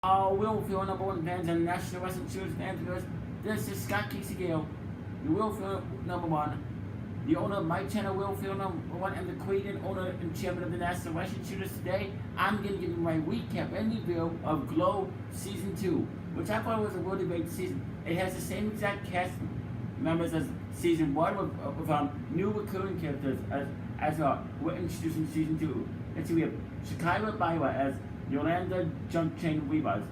Will Feel number one fans and National Wrestling Series fans because this is Scott Casey Gale, the Will Feel number one, the owner of my channel, Will Feel number one, and the creator, owner, and chairman of the National Wrestling Series. Today, I'm going to give you my recap and review of Glow Season 2, which I thought was a really great season. It has the same exact cast members as Season 1 with new recurring characters as we're introduced in Season 2. Let's see, we have Shakira Baiwa as Yolanda Junk Chain Rivas,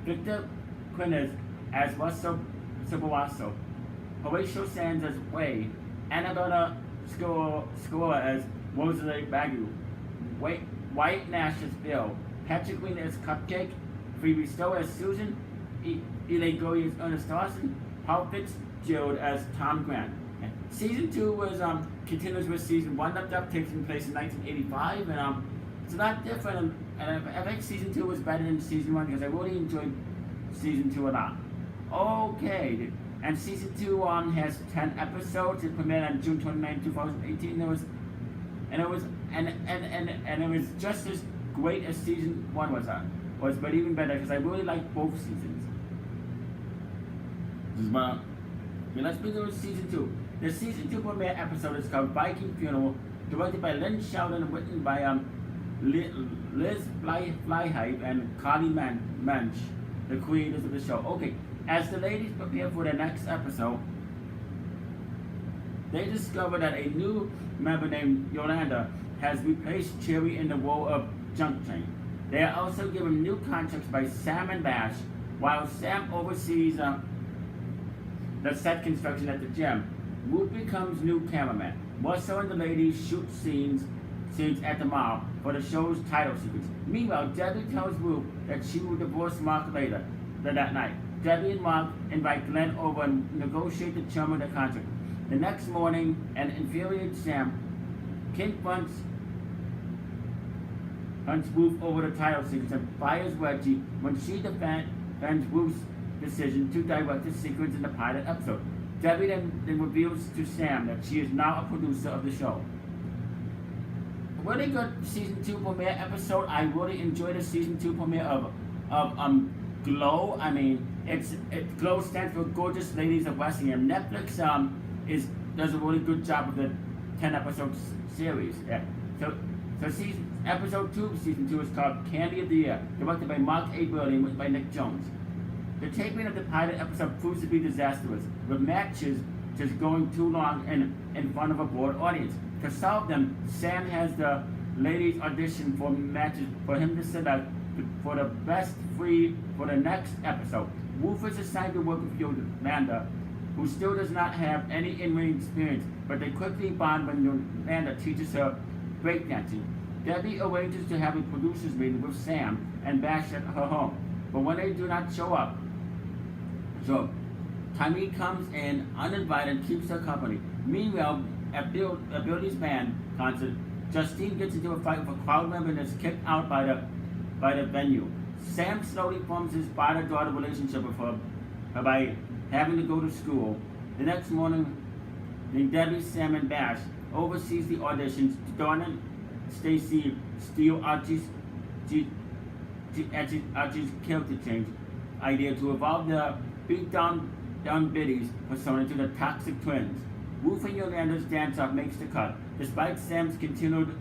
Victor Quinez as Russell Silverasso, Horatio Sands as Way, Annabella Scola as Rosalie Bagu, Wyatt Nash as Bill, Patrick Green as Cupcake, Phoebe Stowe as Susan, Eli Gory as Ernest Dawson, Paul Fitzgerald as Tom Grant. Season 2 was continues with Season 1 that taking place in 1985, and it's a lot different, and I think Season 2 was better than Season 1 because I really enjoyed Season 2 a lot. Okay, and Season 2 has 10 episodes. It premiered on June 29, 2018. It was just as great as Season 1 was, but even better because I really liked both seasons. Let's begin with Season 2. The Season 2 premiere episode is called Viking Funeral, directed by Lynn Sheldon and written by Liz Flyhype and Carly Mensch, the creators of the show. Okay, as the ladies prepare for the next episode, they discover that a new member named Yolanda has replaced Cherry in the role of Junk Chain. They are also given new contracts by Sam and Bash, while Sam oversees the set construction at the gym. Whoop becomes new cameraman. Russell and the ladies shoot scenes at the mall for the show's title sequence. Meanwhile, Debbie tells Whoop that she will divorce Mark later that night. Debbie and Mark invite Glenn over and negotiate the term of the contract. The next morning, an infuriated Sam confronts Whoop over the title sequence and fires Reggie when she defends Whoop's decision to direct the sequence in the pilot episode. Debbie then reveals to Sam that she is now a producer of the show. Really good Season 2 premiere episode. I really enjoyed the Season 2 premiere of Glow. I mean, Glow stands for Gorgeous Ladies of Wrestling, and Netflix does a really good job of the 10 episode series. Yeah. So episode 2 of Season 2 is called Candy of the Year, directed by Mark A. Burley and written by Nick Jones. The taping of the pilot episode proves to be disastrous, with matches just going too long in front of a bored audience. To solve them, Sam has the ladies audition for matches for him to select for the best three for the next episode. Wolf is assigned to work with Yolanda, who still does not have any in-ring experience, but they quickly bond when Yolanda teaches her breakdancing. Debbie arranges to have a producers meeting with Sam and Bash at her home, but when they do not show up, so Tommy comes in uninvited and keeps her company. Meanwhile, at Billy's band concert, Justine gets into a fight with a crowd member and is kicked out by the venue. Sam slowly forms his father-daughter relationship with her by having to go to school. The next morning, Debbie, Sam, and Bash oversees the auditions. Dawn and Stacy steal Archie's character change idea to evolve the beat-down biddies persona to the Toxic Twins. Wolf and Yolanda's dance-off makes the cut, despite Sam's continued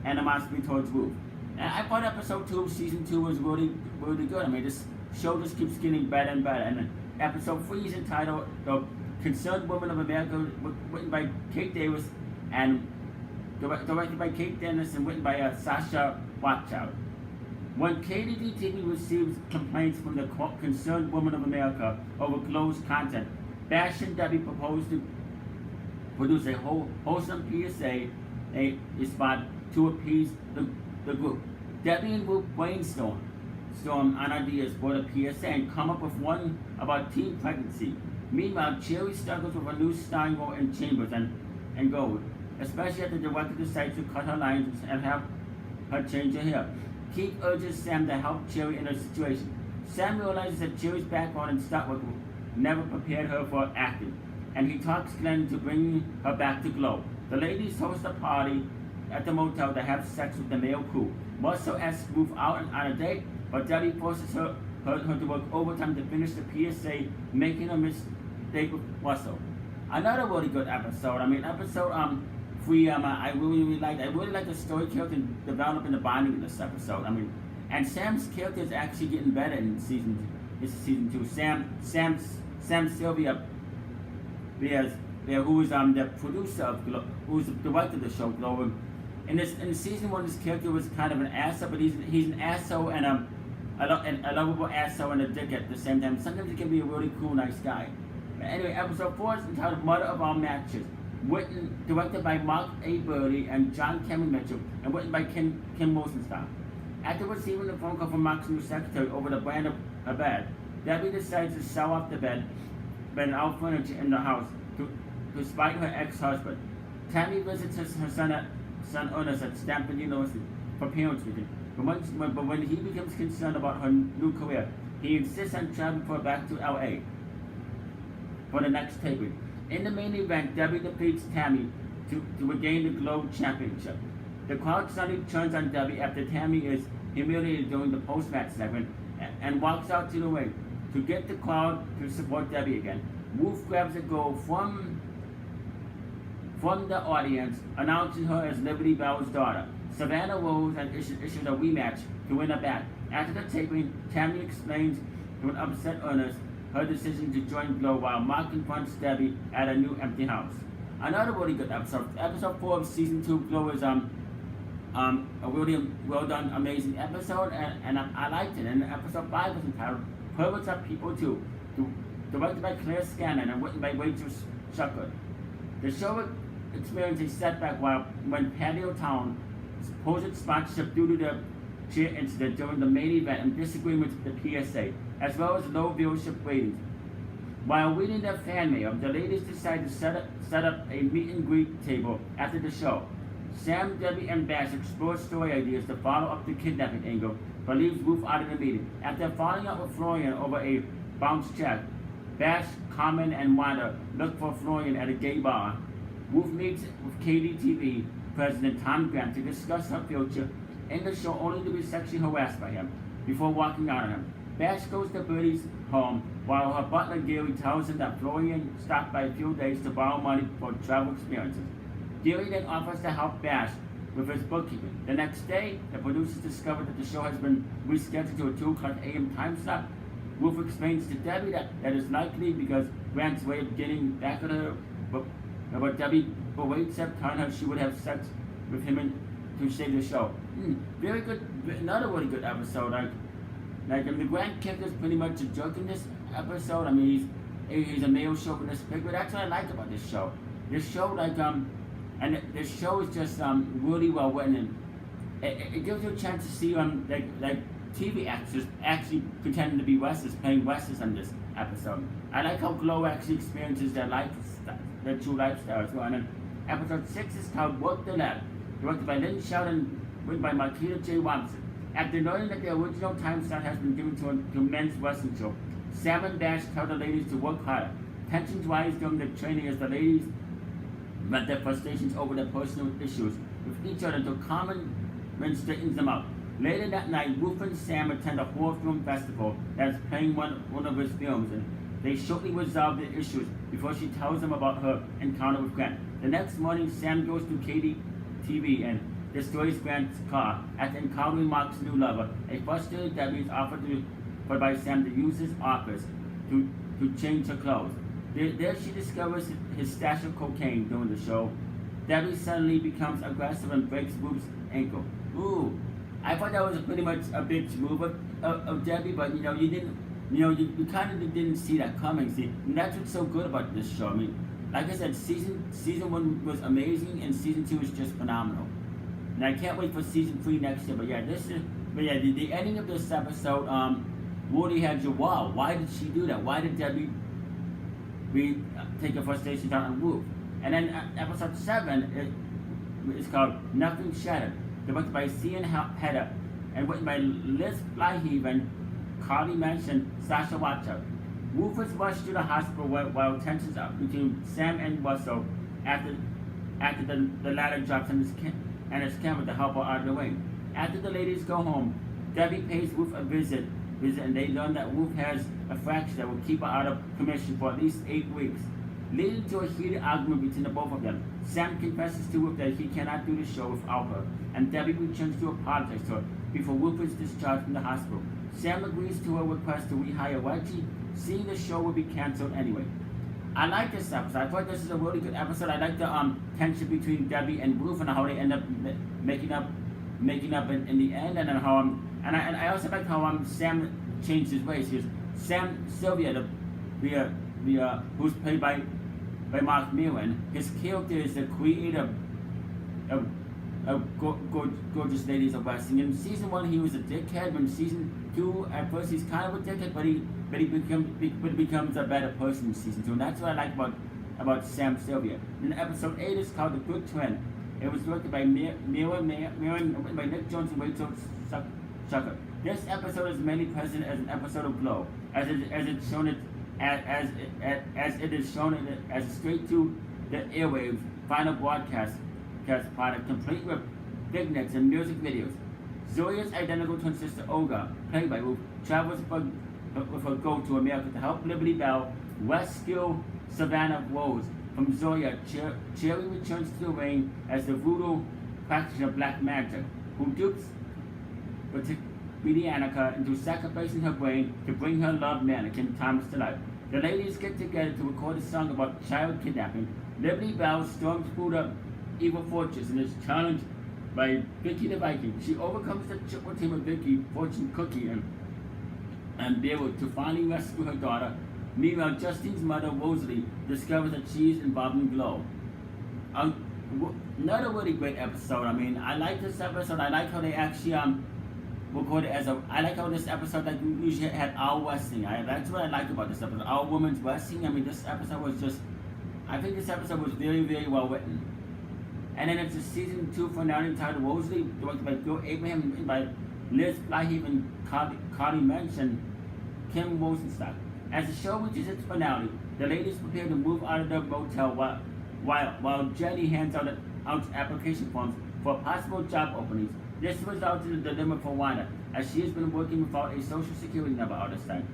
animosity towards Wolf. And I thought episode 2 of Season 2 was really good. I mean, this show just keeps getting better and better. And episode 3 is entitled The Concerned Woman of America, written by Kate Davis and directed by Kate Dennis and written by Sasha Watchout. When KDD TV receives complaints from the Concerned Woman of America over Glow's content, Bash and Debbie propose to produce a wholesome PSA spot to appease the group. Debbie and Wolf brainstorm on ideas for the PSA and come up with one about teen pregnancy. Meanwhile, Cherry struggles with a new starring role in Chambers and Gold, especially as the director decides to cut her lines and have her change her hair. Keith urges Sam to help Cherry in her situation. Sam realizes that Cherry's background in stunt work never prepared her for acting, and he talks Glenn to bring her back to Glow. The ladies host a party at the motel to have sex with the male crew. Russell asks Ruth out on a date, but Debbie forces her to work overtime to finish the PSA, making a mistake with Russell. Another really good episode. I mean, episode 3. I really like the story character developing the bonding in this episode. I mean, and Sam's character is actually getting better in season 2. Sam Sylvia, who is the producer of Glow, who's the director of the show Glow. In season 1, this character was kind of an asshole, but he's an asshole and a lovable asshole and a dick at the same time. Sometimes he can be a really cool, nice guy. But anyway, episode 4 is entitled Mother of All Matches. Written, directed by Mark A. Burley and John Cameron Mitchell, and written by Kim Rosenstock. After receiving a phone call from Mark's new secretary over the brand of a bed, Debbie decides to sell off the bed and all furniture in the house to spite her ex-husband. Tammy visits her son Ernest at Stanford University for parents meeting. But when he becomes concerned about her new career, he insists on traveling for her back to LA for the next taping. In the main event, Debbie defeats Tammy to regain the Globe Championship. The crowd suddenly turns on Debbie after Tammy is humiliated during the post-match segment and walks out to the ring. To get the crowd to support Debbie again, Wolf grabs a gold from the audience, announcing her as Liberty Bell's daughter. Savannah Rose and issues a rematch to win her back. After the taping, Tammy explains to an upset Ernest her decision to join Glow while Mark confronts Debbie at a new empty house. Another really good episode. Episode 4 of season 2 Glow is a really well done, amazing episode, and I liked it. And episode 5 was entitled Perverts Are People Too, directed by Claire Scanlon and written by Rachel Schucker. The show experienced a setback when Patio Town posed its sponsorship due to the cheer incident during the main event and disagreements with the PSA, as well as low viewership ratings. While reading their fan mail, the ladies decided to set up a meet and greet table after the show. Sam, Debbie, and Bash explore story ideas to follow up the kidnapping angle, but leaves Ruth out of the meeting. After falling out with Florian over a bounce check, Bash, Carmen, and Wanda look for Florian at a gay bar. Ruth meets with KDTV president Tom Grant to discuss her future in the show, only to be sexually harassed by him before walking out on him. Bash goes to Bertie's home while her butler Gary tells him that Florian stopped by a few days to borrow money for travel experiences. Gary then offers to help Bash with his bookkeeping. The next day, the producers discover that the show has been rescheduled to a 2 o'clock a.m. time slot. Wolf explains to Debbie that is likely because Grant's way of getting back at her, but Debbie berates her, telling her she would have sex with him to save the show. Very good, another really good episode. The Grant character is pretty much a jerk in this episode. I mean, he's a male chauvinist pig, but that's what I like about this show. This show, and this show is just really well written, and it gives you a chance to see TV actors actually pretending to be wrestlers, playing wrestlers on this episode. I like how Glow actually experiences their true lifestyle as well. And then episode 6 is called Work the Lab, directed by Lynn Sheldon, written by Marquita J. Robinson. After learning that the original time slot has been given to a men's wrestling show, Sam and Dash tell the ladies to work harder. Tensions rise during the training as the ladies vent their frustrations over their personal issues with each other until Carmen straightens them out. Later that night, Wolf and Sam attend a horror film festival that is playing one of his films, and they shortly resolve their issues before she tells them about her encounter with Grant. The next morning, Sam goes to KDTV and destroys Grant's car. After encountering Mark's new lover, a frustrated Debbie is offered by Sam to use his office to change her clothes. There she discovers his stash of cocaine during the show. Debbie suddenly becomes aggressive and breaks Wolf's ankle. Ooh, I thought that was pretty much a big move of Debbie, but you kind of didn't see that coming. See, and that's what's so good about this show. I mean, like I said, season 1 was amazing, and season 2 is just phenomenal. And I can't wait for season 3 next year. But yeah, the ending of this episode, Woody had you, wow, why did she do that? Why did Debbie take her frustration out on Wolf? And then episode 7 is called Nothing Shattered, directed by Cian Hedda, and written by Liz Flyheave and Carly Mensch and Sasha Watcher. Wolf is rushed to the hospital while tensions up between Sam and Russell after the latter drops on his camera to help her out of the way. After the ladies go home, Debbie pays Ruth a visit, and they learn that Ruth has a fracture that will keep her out of commission for at least 8 weeks, leading to a heated argument between the both of them. Sam confesses to Ruth that he cannot do the show without her, and Debbie returns to apologize to her before Ruth is discharged from the hospital. Sam agrees to her request to rehire Reggie, seeing the show will be canceled anyway. I like this episode. I thought this is a really good episode. I like the tension between Debbie and Ruth and how they end up making up in the end, and then how and I also like how Sam changed his ways. Sylvia, who's played by Mark Millen. His character is the creator of Gorgeous Ladies of Wrestling. In season 1, he was a dickhead. In season 2, at first he's kind of a dickhead, but he becomes a better person in season 2, and that's what I like about Sam Sylvia. And episode 8 is called The Good Twin. It was directed by by Nick Jones and Rachel Zucker. This episode is mainly present as an episode of Glow, as it is shown as a straight to the airwaves final broadcast product, complete with vignettes and music videos. Zoria's identical twin sister Olga, played by Ruth, travels with her goat to America to help Liberty Bell rescue Savannah Rose from Zoria. Cherry returns to the ring as the voodoo practitioner Black Magic, who dupes Annika into sacrificing her brain to bring her loved mannequin Thomas to life. The ladies get together to record a song about child kidnapping. Liberty Bell storms through the evil fortress and is challenged by Vicky the Viking. She overcomes the triple team of Vicky, Fortune Cookie, and Beryl to finally rescue her daughter. Meanwhile, Justine's mother, Rosalie, discovers that she is involved in Glow. Another really great episode. I mean, I like this episode. I like how they actually recorded as a. I like how this episode that usually had all wrestling. That's what I like about this episode. All women's wrestling. I mean, this episode was just. I think this episode was very, very well written. And then it's a season 2 finale entitled Rosalie, directed by Bill Abraham and by Liz Flaheem and Carly Mensch and Kim Rosenstock. As the show reaches its finale, the ladies prepare to move out of the motel while Jenny hands out application forms for possible job openings. This results in a dilemma for Wanda, as she has been working without a social security number all this time.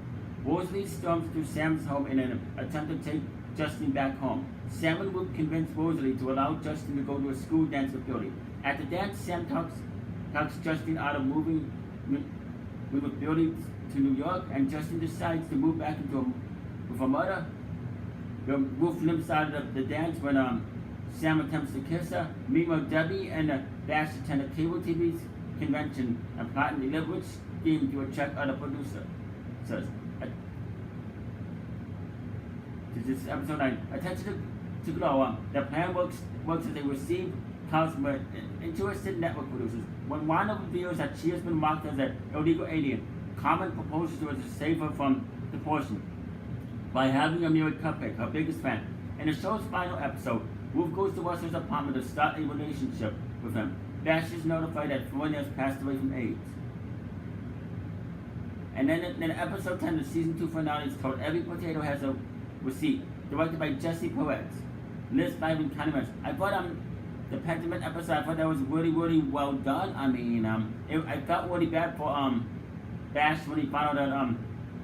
Rosalie storms to Sam's home in an attempt to take Justine back home. Sam and Ruth convince Rosalie to allow Justine to go to a school dance with Billy. At the dance, Sam talks Justine out of moving with Billy to New York, and Justine decides to move back with her mother. Ruth limps out of the dance when Sam attempts to kiss her. Meanwhile, Debbie and Bash attend a cable TV convention and plot an elaborate scheme to attract other producers. This is episode 9. Attention to Glow. The plan works as they receive calls from interested network producers. When Wanda reveals that she has been marked as an illegal alien, Carmen proposes to her to save her from deportation by having her marry Cupcake, her biggest fan. In the show's final episode, Ruth goes to Russell's apartment to start a relationship with him. Bash is notified that Floyd has passed away from AIDS. And then in episode 10, the season 2 finale is called Every Potato Has a Receipt, directed by Jesse Perez. Liz Flaheem and Connie Mensch. I thought the Pentiment episode, I thought that was really, really well done. I mean, I felt really bad for Bash when he found out that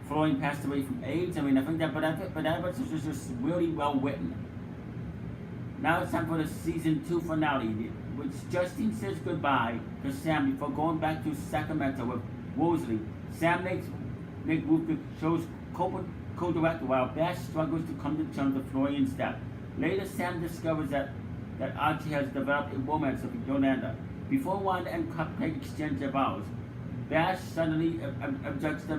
Floyd passed away from AIDS. I mean, I think that, but that episode was just really well written. Now it's time for the season 2 finale, which Justine says goodbye to Sam before going back to Sacramento with Rosalie. Sam makes Ruth the show's co-director while Bash struggles to come to terms with Florian's death. Later, Sam discovers that Archie has developed a romance with Yolanda. Before Wanda and Cupcake exchange their vows, Bash suddenly objects to the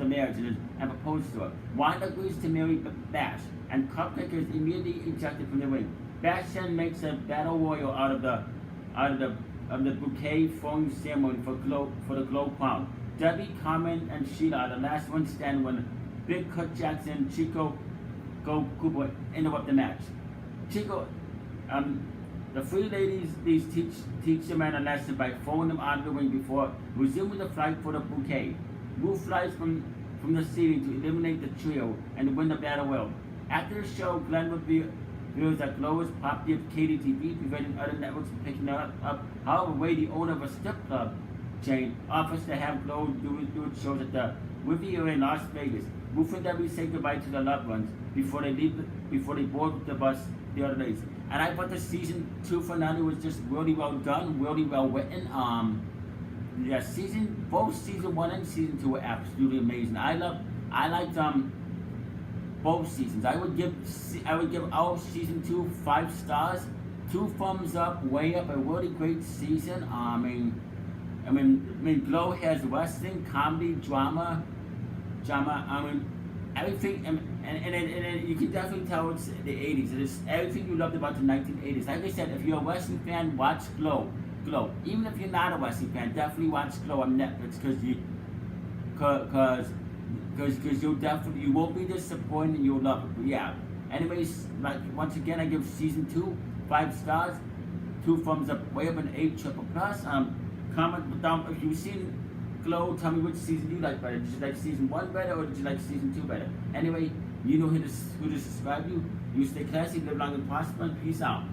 marriage and proposes to her. Wanda agrees to marry Bash, and Cupcake is immediately ejected from the ring. Bash then makes a battle royal out of the bouquet throwing ceremony for the Glow crown. Debbie, Carmen, and Sheila are the last ones standing when Big Cut Jackson and Chico Go Cooper interrupt the match. Chico, the three ladies teach the men a lesson by throwing them out of the ring before resuming the fight for the bouquet. Ruth flies from the ceiling to eliminate the trio and win the battle royal. After the show, Glenn reveals that Glow is property of KDTV, preventing other networks from picking her up. However, Ray, the owner of a strip club, Jane offers to have Glow do shows at the Riviera in Las Vegas. Ruth and Debbie say goodbye to their loved ones before they board the bus the other days. And I thought the season 2 finale was just really well done, really well written. Yeah, both season 1 and season 2 were absolutely amazing. I liked both seasons. I would give our season 2 5 stars, 2 thumbs up, way up. A really great season. I mean, Glow has wrestling, comedy, drama. Everything, and you can definitely tell it's the 80s. It is everything you loved about the 1980s. Like I said, if you're a wrestling fan, watch Glow. Even if you're not a wrestling fan, definitely watch Glow on Netflix because you won't be disappointed. You'll love it. But yeah. Anyways, like once again, I give season 2 5 stars, 2 thumbs up, way up an 8 triple plus. Comment down if you've seen Glow. Tell me which season you like better. Did you like season 1 better or did you like season 2 better? Anyway, you know who to subscribe to. You stay classy, live long and prosper, and peace out.